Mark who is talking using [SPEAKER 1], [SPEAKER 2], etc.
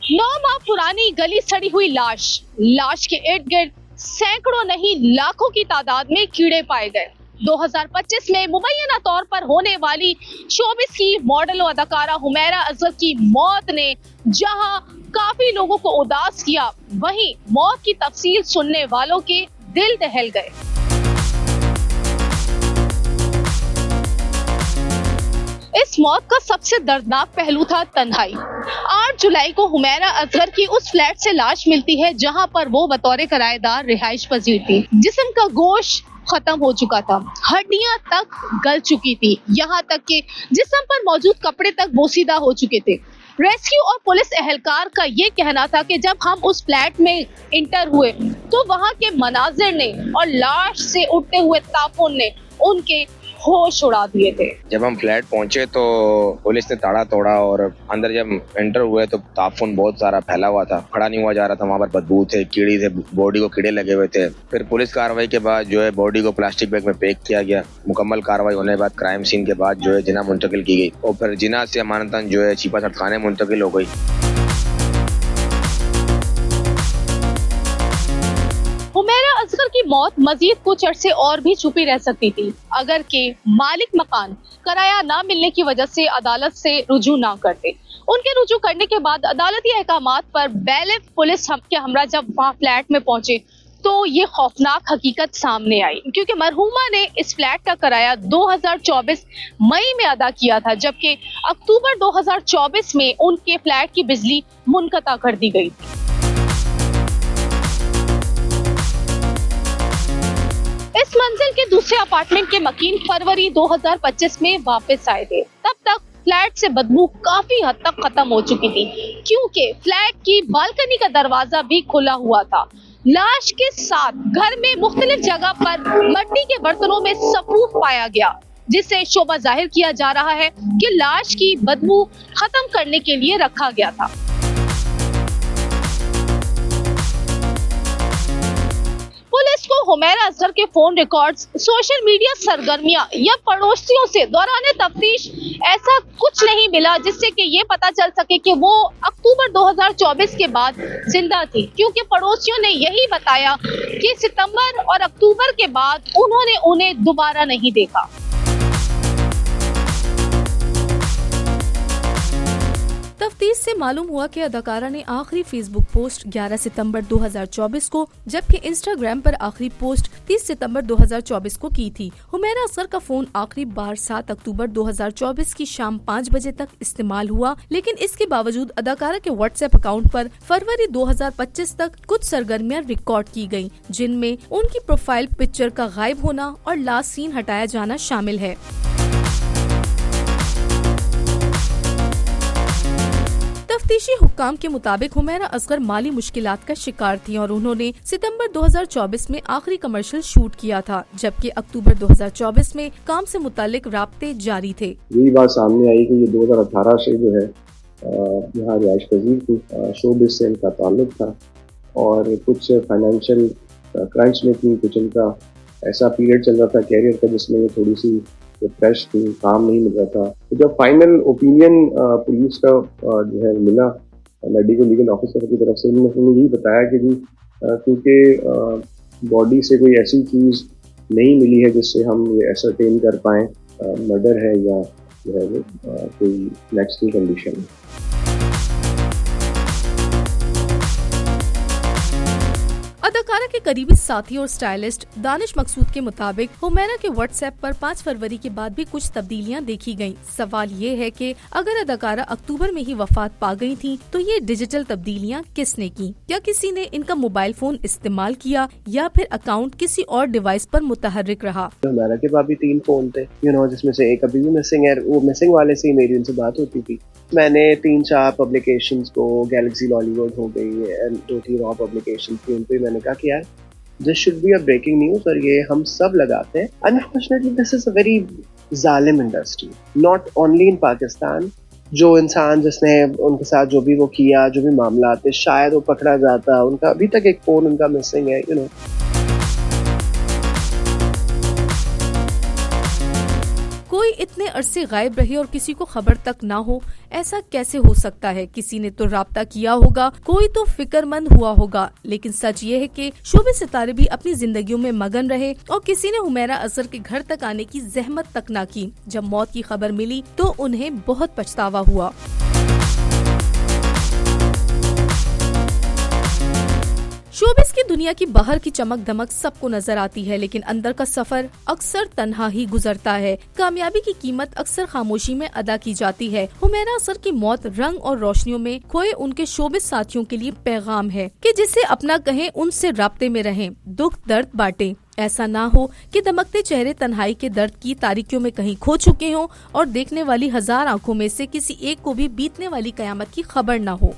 [SPEAKER 1] 9 माह पुरानी गली सड़ी हुई लाश के इर्द गिर्द सैकड़ों नहीं लाखों की तादाद में कीड़े पाए गए। 2025 में मुबैना तौर पर होने वाली शोबिस की मॉडल और अदाकारा हुमैरा अजहर की मौत ने जहां काफी लोगों को उदास किया, वहीं मौत की तफसील सुनने वालों के दिल दहल गए। इस मौत का सबसे दर्दनाक पहलू था तन्हाई। 8 जुलाई को हुमैरा अजहर की उस फ्लैट से लाश मिलती है जहां पर वो बतौर किराएदार रिहाइश पजीर थी। जिस्म का गोश्त खत्म हो चुका था, हड्डियां तक गल चुकी थी, यहाँ तक कि जिस्म पर मौजूद कपड़े तक बोसीदा हो चुके थे। रेस्क्यू और पुलिस एहलकार का ये कहना था कि जब हम उस फ्लैट में इंटर हुए तो वहाँ के मनाजिर ने और लाश से उठते हुए ताफून ने उनके होश उड़ा दिए थे।
[SPEAKER 2] जब हम फ्लैट पहुंचे तो पुलिस ने ताड़ा तोड़ा और अंदर जब एंटर हुए तो ताफून बहुत सारा फैला हुआ था, खड़ा नहीं हुआ जा रहा था। वहाँ पर बदबू थे, कीड़ी थे, बॉडी को कीड़े लगे हुए थे। फिर पुलिस कार्रवाई के बाद जो है बॉडी को प्लास्टिक बैग में पैक किया गया। मुकम्मल कार्रवाई होने के बाद क्राइम सीन के बाद जो है जिना मुंतकिल की गई और फिर जिना से अमानतन जो है छिपा खाने मुंतकिल हो गई।
[SPEAKER 1] हुमैरा अजहर की मौत मजीद कुछ अरसे और भी छुपी रह सकती थी अगर के मालिक मकान किराया ना मिलने की वजह से अदालत से रुजू ना करते। उनके रुजू करने के बाद अदालती अहकामात पर बैलिफ पुलिस के हमरा जब वहाँ फ्लैट में पहुंचे तो ये खौफनाक हकीकत सामने आई, क्योंकि मरहुमा ने इस फ्लैट का किराया 2024 मई में अदा किया था, जबकि अक्टूबर 2024 में उनके फ्लैट की बिजली मुनक़ता कर दी गई थी। इस मंजिल के दूसरे अपार्टमेंट के मकीन फरवरी 2025 में वापस आए थे। तब तक फ्लैट से बदबू काफी हद तक खत्म हो चुकी थी, क्योंकि फ्लैट की बालकनी का दरवाजा भी खुला हुआ था। लाश के साथ घर में मुख्तलिफ जगह पर मिट्टी के बर्तनों में सफूफ पाया गया, जिससे शोभा जाहिर किया जा रहा है कि लाश की बदबू खत्म करने के लिए रखा गया था। पुलिस को हुमैरा अजहर के फोन रिकॉर्ड्स, सोशल मीडिया सरगर्मियां या पड़ोसियों से दौरान तफ्तीश ऐसा कुछ नहीं मिला जिससे कि ये पता चल सके कि वो अक्टूबर 2024 के बाद जिंदा थी, क्योंकि पड़ोसियों ने यही बताया कि सितंबर और अक्टूबर के बाद उन्होंने उन्हें दोबारा नहीं देखा।
[SPEAKER 3] तफ्तीश से मालूम हुआ कि अदाकारा ने आखिरी फेसबुक पोस्ट 11 सितंबर 2024 को, जबकि इंस्टाग्राम पर आखिरी पोस्ट 30 सितंबर 2024 को की थी। हुमैरा अजहर का फोन आखिरी बार 7 अक्टूबर 2024 की शाम 5 बजे तक इस्तेमाल हुआ, लेकिन इसके बावजूद अदाकारा के व्हाट्सएप अकाउंट पर फरवरी 2025 तक कुछ सरगर्मियां रिकॉर्ड की गयी, जिनमें उनकी प्रोफाइल पिक्चर का गायब होना और लास्ट सीन हटाया जाना शामिल है। तफ्तीशी हुक्काम के मुताबिक हुमैरा अजहर माली मुश्किलात का शिकार थी और उन्होंने सितंबर 2024 में आखिरी कमर्शियल शूट किया था, जबकि अक्टूबर 2024 में काम से मुतालिक राब्ते जारी थे।
[SPEAKER 4] यही बात सामने आई कि ये 2018 से जो है यहाँ रिहाइश पजीर थी, शोबिस से इनका ताल्लुक था और कुछ फाइनेंशियल क्राइम्स में थी। कुछ इनका ऐसा पीरियड चल रहा था कैरियर का जिसमें ये थोड़ी सी फ्रेश थी, काम नहीं मिल रहा था। तो जब फाइनल ओपिनियन पुलिस का जो है मिला मेडिकल लीगल ऑफिसर की तरफ से, उन्होंने यही बताया कि जी क्योंकि बॉडी से कोई ऐसी चीज़ नहीं मिली है जिससे हम ये एसरटेन कर पाएँ मर्डर है या जो है वो कोई नेचुरल कंडीशन है।
[SPEAKER 3] अदाकारा के करीबी साथी और स्टाइलिस्ट दानिश मकसूद के मुताबिक हुमैरा के व्हाट्सएप पर 5 फरवरी के बाद भी कुछ तब्दीलियां देखी गईं। सवाल ये है कि अगर अदाकारा अक्टूबर में ही वफात पा गई थी तो ये डिजिटल तब्दीलियां किसने की? क्या किसी ने इनका मोबाइल फोन इस्तेमाल किया या फिर अकाउंट किसी और डिवाइस पर मुतहर्रिक रहा?
[SPEAKER 5] हुमैरा के पास भी 3 फोन थे, जिसमें से एक अभी भी मिसिंग है। वो मिसिंग वाले से मेरी उनसे बात होती थी। मैंने 3-4 पब्लिकेशंस को, गैलेक्सी लॉलीवुड हो गई एंड 2-3 और पब्लिकेशंस थी, उन पे मैंने कहा कि यार this should be a breaking news और ये हम सब लगाते हैं। Unfortunately this is a very जालिम industry, not only in Pakistan. जो इंसान जिसने उनके साथ जो भी वो किया, जो भी मामला आते, शायद वो पकड़ा जाता। उनका अभी तक एक फोन उनका मिसिंग है।
[SPEAKER 3] कोई इतने अरसे गायब रहे और किसी को खबर तक ना हो, ऐसा कैसे हो सकता है? किसी ने तो राब्ता किया होगा, कोई तो फिक्रमंद हुआ होगा। लेकिन सच ये है कि शोबे सितारे भी अपनी जिंदगियों में मगन रहे और किसी ने हुमैरा अजहर के घर तक आने की जहमत तक ना की। जब मौत की खबर मिली तो उन्हें बहुत पछतावा हुआ। शोबिस की दुनिया की बाहर की चमक दमक सबको नजर आती है, लेकिन अंदर का सफर अक्सर तन्हा ही गुजरता है। कामयाबी की कीमत अक्सर खामोशी में अदा की जाती है। हुमैरा अजहर की मौत रंग और रोशनियों में खोए उनके शोबिस साथियों के लिए पैगाम है कि जिसे अपना कहें, उनसे राब्ते में रहें, दुख दर्द बांटें। ऐसा ना हो कि दमकते चेहरे तन्हाई के दर्द की तारीकियों में कहीं खो चुके हों और देखने वाली 1000 आंखों में से किसी एक को भी बीतने वाली कयामत की खबर ना हो।